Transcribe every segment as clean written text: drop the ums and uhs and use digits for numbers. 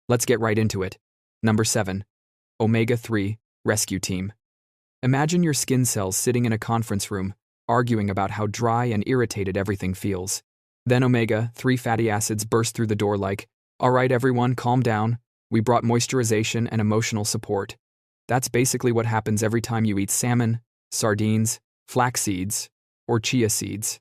Let's get right into it. Number 7. Omega-3 Rescue Team. Imagine your skin cells sitting in a conference room, arguing about how dry and irritated everything feels. Then omega-3 fatty acids burst through the door like, "All right, everyone, calm down. We brought moisturization and emotional support." That's basically what happens every time you eat salmon, sardines, flax seeds, or chia seeds.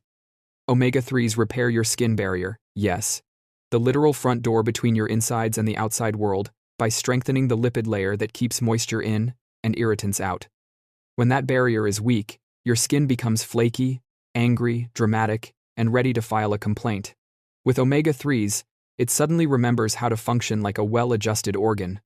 Omega-3s repair your skin barrier, yes, the literal front door between your insides and the outside world, by strengthening the lipid layer that keeps moisture in and irritants out. When that barrier is weak, your skin becomes flaky, angry, dramatic, and ready to file a complaint. With omega-3s, it suddenly remembers how to function like a well-adjusted organ.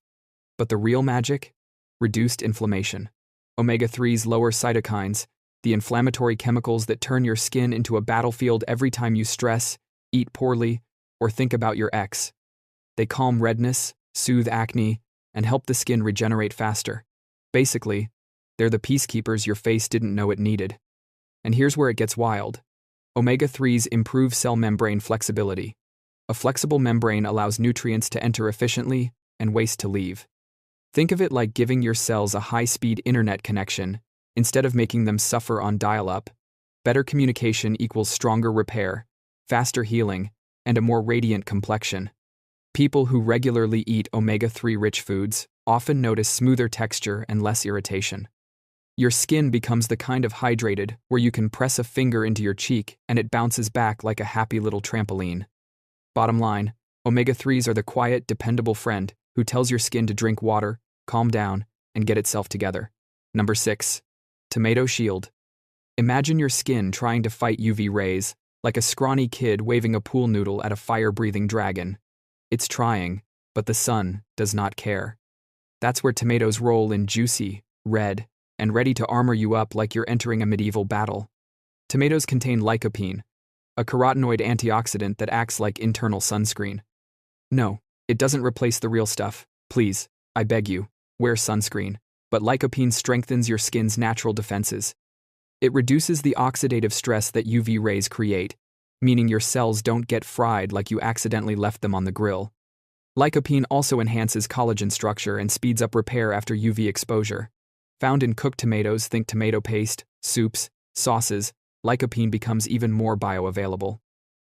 But the real magic? Reduced inflammation. Omega-3s lower cytokines, the inflammatory chemicals that turn your skin into a battlefield every time you stress, eat poorly, or think about your ex. They calm redness, soothe acne, and help the skin regenerate faster. Basically, they're the peacekeepers your face didn't know it needed. And here's where it gets wild. Omega-3s improve cell membrane flexibility. A flexible membrane allows nutrients to enter efficiently and waste to leave. Think of it like giving your cells a high-speed internet connection instead of making them suffer on dial-up. Better communication equals stronger repair, faster healing, and a more radiant complexion. People who regularly eat omega-3 rich foods often notice smoother texture and less irritation. Your skin becomes the kind of hydrated where you can press a finger into your cheek and it bounces back like a happy little trampoline. Bottom line, omega-3s are the quiet, dependable friend who tells your skin to drink water, calm down, and get itself together. Number 6. Tomato Shield. Imagine your skin trying to fight UV rays, like a scrawny kid waving a pool noodle at a fire-breathing dragon. It's trying, but the sun does not care. That's where tomatoes roll in, juicy, red, and ready to armor you up like you're entering a medieval battle. Tomatoes contain lycopene, a carotenoid antioxidant that acts like internal sunscreen. No, it doesn't replace the real stuff. Please, I beg you, wear sunscreen. But lycopene strengthens your skin's natural defenses. It reduces the oxidative stress that UV rays create, meaning your cells don't get fried like you accidentally left them on the grill. Lycopene also enhances collagen structure and speeds up repair after UV exposure. Found in cooked tomatoes, think tomato paste, soups, sauces, lycopene becomes even more bioavailable.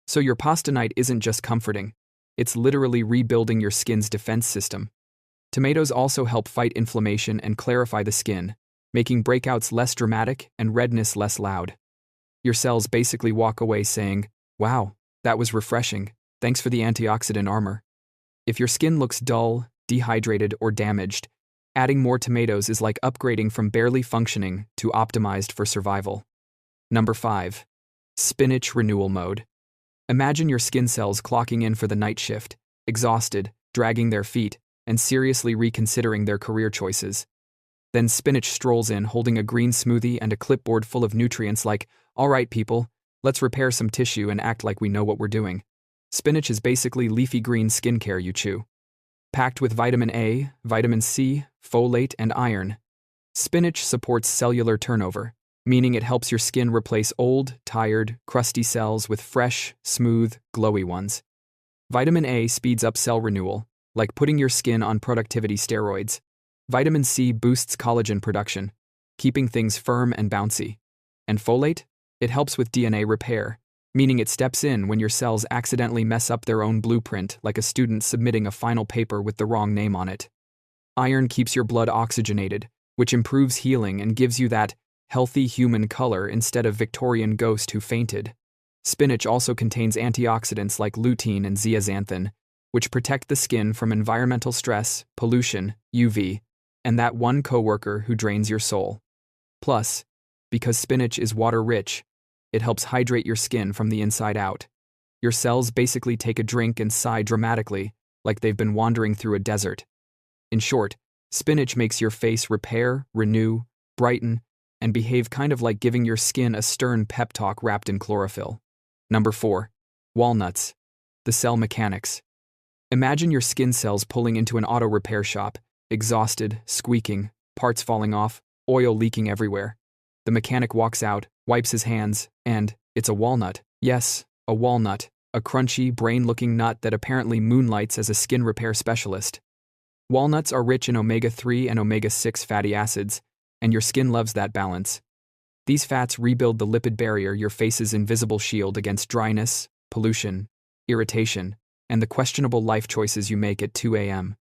So your pasta night isn't just comforting, it's literally rebuilding your skin's defense system. Tomatoes also help fight inflammation and clarify the skin, making breakouts less dramatic and redness less loud. Your cells basically walk away saying, "Wow, that was refreshing, thanks for the antioxidant armor." If your skin looks dull, dehydrated, or damaged, adding more tomatoes is like upgrading from barely functioning to optimized for survival. Number 5. Spinach Renewal Mode. Imagine your skin cells clocking in for the night shift, exhausted, dragging their feet, and seriously reconsidering their career choices. Then Spinach strolls in holding a green smoothie and a clipboard full of nutrients like, "All right, people, let's repair some tissue and act like we know what we're doing." Spinach is basically leafy green skincare you chew. Packed with vitamin A, vitamin C, folate, and iron, spinach supports cellular turnover, meaning it helps your skin replace old, tired, crusty cells with fresh, smooth, glowy ones. Vitamin A speeds up cell renewal, like putting your skin on productivity steroids. Vitamin C boosts collagen production, keeping things firm and bouncy. And folate? It helps with DNA repair, meaning it steps in when your cells accidentally mess up their own blueprint, like a student submitting a final paper with the wrong name on it. Iron keeps your blood oxygenated, which improves healing and gives you that healthy human color instead of Victorian ghost who fainted. Spinach also contains antioxidants like lutein and zeaxanthin, which protect the skin from environmental stress, pollution, UV, and that one coworker who drains your soul. Plus, because spinach is water-rich, it helps hydrate your skin from the inside out. Your cells basically take a drink and sigh dramatically, like they've been wandering through a desert. In short, spinach makes your face repair, renew, brighten, and behave kind of like giving your skin a stern pep talk wrapped in chlorophyll. Number 4. Walnuts. The cell mechanics. Imagine your skin cells pulling into an auto repair shop, exhausted, squeaking, parts falling off, oil leaking everywhere. The mechanic walks out, wipes his hands, and it's a walnut. Yes, a walnut. a crunchy, brain-looking nut that apparently moonlights as a skin repair specialist. Walnuts are rich in omega-3 and omega-6 fatty acids, and your skin loves that balance. These fats rebuild the lipid barrier, your face's invisible shield against dryness, pollution, irritation, and the questionable life choices you make at 2 a.m.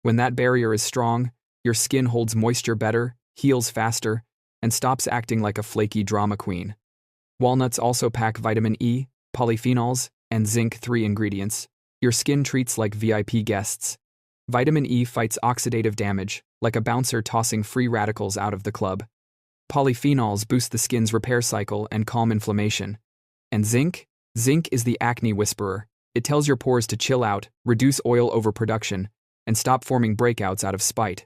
When that barrier is strong, your skin holds moisture better, heals faster, and stops acting like a flaky drama queen. Walnuts also pack vitamin E, polyphenols, and zinc, 3 ingredients your skin treats like VIP guests. Vitamin E fights oxidative damage, like a bouncer tossing free radicals out of the club. Polyphenols boost the skin's repair cycle and calm inflammation. And zinc? Zinc is the acne whisperer. It tells your pores to chill out, reduce oil overproduction, and stop forming breakouts out of spite.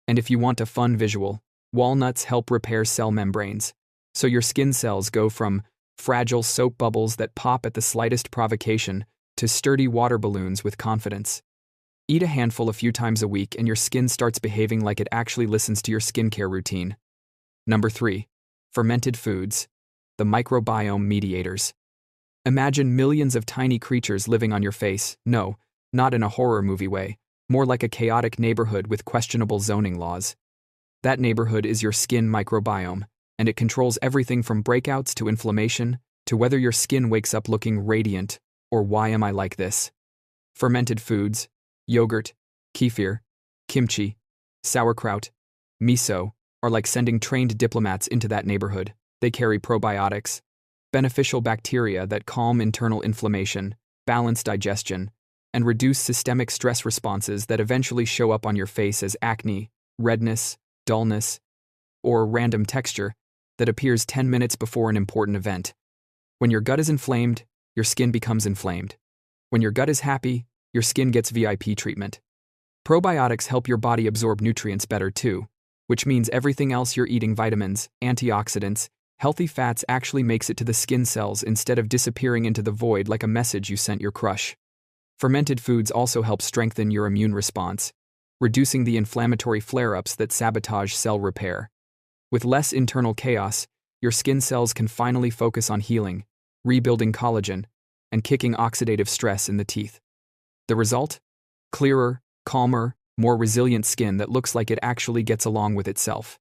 And if you want a fun visual, walnuts help repair cell membranes, so your skin cells go from fragile soap bubbles that pop at the slightest provocation to sturdy water balloons with confidence. Eat a handful a few times a week and your skin starts behaving like it actually listens to your skincare routine. Number 3. Fermented foods. The microbiome mediators. Imagine millions of tiny creatures living on your face. No, not in a horror movie way, more like a chaotic neighborhood with questionable zoning laws. That neighborhood is your skin microbiome, and it controls everything from breakouts to inflammation, to whether your skin wakes up looking radiant, or why am I like this? Fermented foods, yogurt, kefir, kimchi, sauerkraut, miso, are like sending trained diplomats into that neighborhood. They carry probiotics, beneficial bacteria that calm internal inflammation, balance digestion, and reduce systemic stress responses that eventually show up on your face as acne, redness, dullness, or random texture that appears 10 minutes before an important event. When your gut is inflamed, your skin becomes inflamed. When your gut is happy, your skin gets VIP treatment. Probiotics help your body absorb nutrients better too, which means everything else you're eating, vitamins, antioxidants, healthy fats, actually makes it to the skin cells instead of disappearing into the void like a message you sent your crush. Fermented foods also help strengthen your immune response, reducing the inflammatory flare-ups that sabotage cell repair. With less internal chaos, your skin cells can finally focus on healing, rebuilding collagen, and kicking oxidative stress in the teeth. The result? Clearer, calmer, more resilient skin that looks like it actually gets along with itself.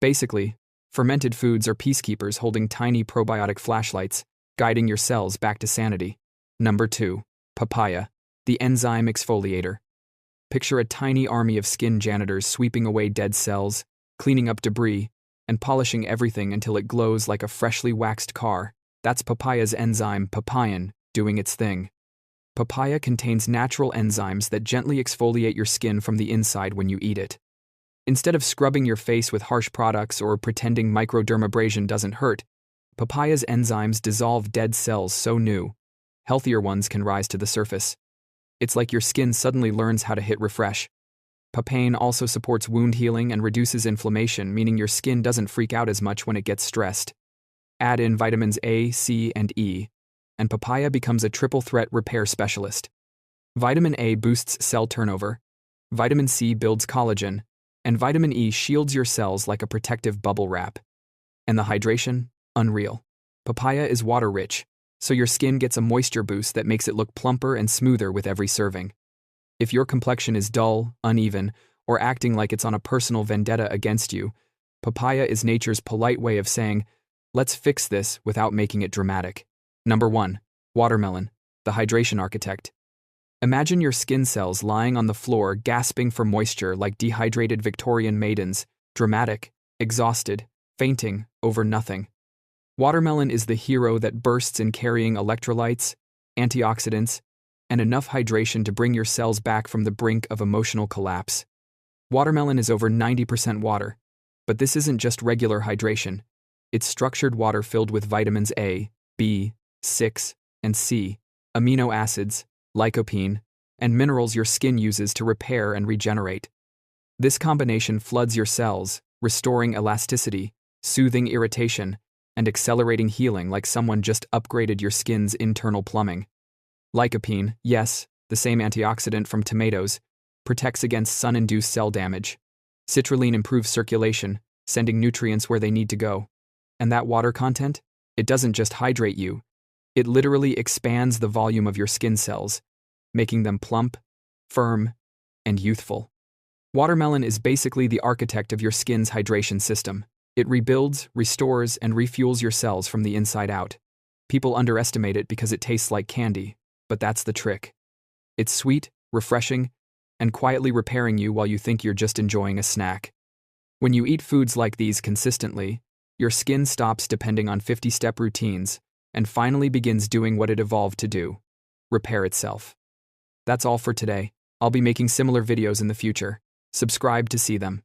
Basically, fermented foods are peacekeepers holding tiny probiotic flashlights, guiding your cells back to sanity. Number 2. Papaya, the enzyme exfoliator. Picture a tiny army of skin janitors sweeping away dead cells, cleaning up debris, and polishing everything until it glows like a freshly waxed car. That's papaya's enzyme, papain, doing its thing. Papaya contains natural enzymes that gently exfoliate your skin from the inside when you eat it. Instead of scrubbing your face with harsh products or pretending microdermabrasion doesn't hurt, papaya's enzymes dissolve dead cells so new, healthier ones can rise to the surface. It's like your skin suddenly learns how to hit refresh. Papain also supports wound healing and reduces inflammation, meaning your skin doesn't freak out as much when it gets stressed. Add in vitamins A, C, and E, and papaya becomes a triple threat repair specialist. Vitamin A boosts cell turnover, vitamin C builds collagen, and vitamin E shields your cells like a protective bubble wrap. And the hydration? Unreal. Papaya is water-rich, so your skin gets a moisture boost that makes it look plumper and smoother with every serving. If your complexion is dull, uneven, or acting like it's on a personal vendetta against you, papaya is nature's polite way of saying, let's fix this without making it dramatic. Number 1. Watermelon, the hydration architect. Imagine your skin cells lying on the floor gasping for moisture like dehydrated Victorian maidens, dramatic, exhausted, fainting over nothing. Watermelon is the hero that bursts in carrying electrolytes, antioxidants, and enough hydration to bring your cells back from the brink of emotional collapse. Watermelon is over 90% water, but this isn't just regular hydration. It's structured water filled with vitamins A, B, 6, and C, amino acids, lycopene, and minerals your skin uses to repair and regenerate. This combination floods your cells, restoring elasticity, soothing irritation, and accelerating healing like someone just upgraded your skin's internal plumbing. Lycopene, yes, the same antioxidant from tomatoes, protects against sun-induced cell damage. Citrulline improves circulation, sending nutrients where they need to go. And that water content? It doesn't just hydrate you, It literally expands the volume of your skin cells, making them plump, firm, and youthful. Watermelon is basically the architect of your skin's hydration system. It rebuilds, restores, and refuels your cells from the inside out. People underestimate it because it tastes like candy, but that's the trick. It's sweet, refreshing, and quietly repairing you while you think you're just enjoying a snack. When you eat foods like these consistently, your skin stops depending on 50-step routines and finally begins doing what it evolved to do: repair itself. That's all for today. I'll be making similar videos in the future. Subscribe to see them.